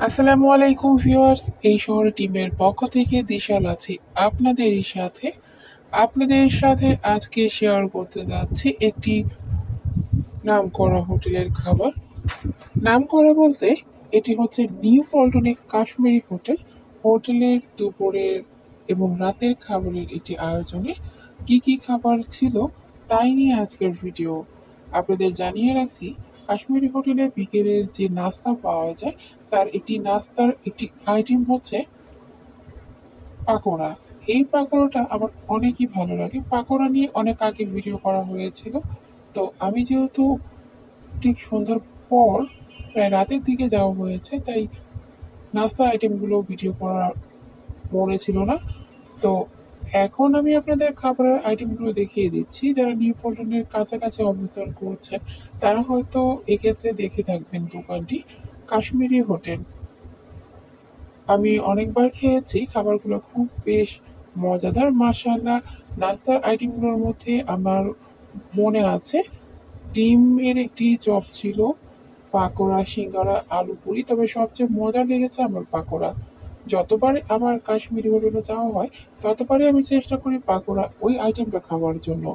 আসসালামু আলাইকুম ভিউয়ার্স, এই শহর টিমের পক্ষ থেকে দিশাল আছি আপনাদের সাথে আজকে শেয়ার করতে যাচ্ছি একটি নামকরা হোটেলের খাবার। নামকরা বলতে এটি হচ্ছে নিউ পল্টনে কাশ্মীরি হোটেল। হোটেলের দুপুরের এবং রাতের খাবারের এটি আয়োজনে কি কি খাবার ছিল তাই নিয়ে আজকের ভিডিও। আপনাদের জানিয়ে রাখছি, কাশ্মীরি হোটেলে বিকেলের যে নাস্তা পাওয়া যায় তার একটি নাস্তার একটি আইটেম হচ্ছে পাকোড়া। এই পাকোড়াটা আমার অনেকই ভালো লাগে। পাকোড়া নিয়ে অনেক আগে ভিডিও করা হয়েছিল। তো আমি যেহেতু ঠিক সন্ধ্যার পর প্রায় রাতের দিকে যাওয়া হয়েছে, তাই নাস্তা আইটেমগুলো ভিডিও করা মনে ছিল না। তো এখন আমি আপনাদের খাবারের আইটেমগুলো দেখিয়ে দিচ্ছি। যারা নিউ পল্টনের কাছাকাছি অবস্থান করছেন তারা হয়তো এক্ষেত্রে দেখে থাকবেন দোকানটি কাশ্মীরি হোটেল। আমি অনেকবার খেয়েছি, খাবারগুলো খুব বেশ মজাদার মাশাআল্লাহ। নাস্তার আইটেমগুলোর মধ্যে আমার মনে আছে ডিমের একটি চপ ছিল, পাকোড়া, সিঙ্গারা, আলু পুরি। তবে সবচেয়ে মজা লেগেছে আমার পাকোড়া। যতবার আমার কাশ্মীরি হোটেলে যাওয়া হয় ততবারই আমি চেষ্টা করি পাকোড়া ওই আইটেমটা খাওয়ার জন্য।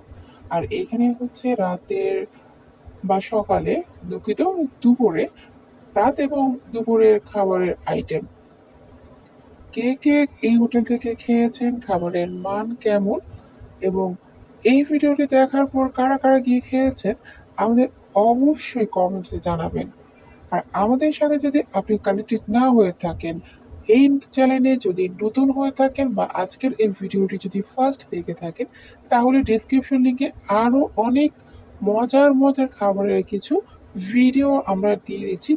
আর এখানে হচ্ছে রাতের বা সকালে, দুঃখিত, দুপুরে, রাত এবং দুপুরের খাবারের আইটেম। কে কে এই হোটেল থেকে খেয়েছেন, খাবারের মান কেমন, এবং এই ভিডিওটি দেখার পর কারা কারা গিয়ে খেয়েছেন আমাদের অবশ্যই কমেন্টসে জানাবেন। আর আমাদের সাথে যদি আপনি কানেক্টেড না হয়ে থাকেন, এই চ্যানেলে যদি নতুন হয়ে থাকেন বা আজকের এই ভিডিওটি যদি ফার্স্ট দেখে থাকেন, তাহলে ডেসক্রিপশন লিঙ্কে আরও অনেক মজার মজার খাবারের কিছু ভিডিও আমরা দিয়ে দিচ্ছি।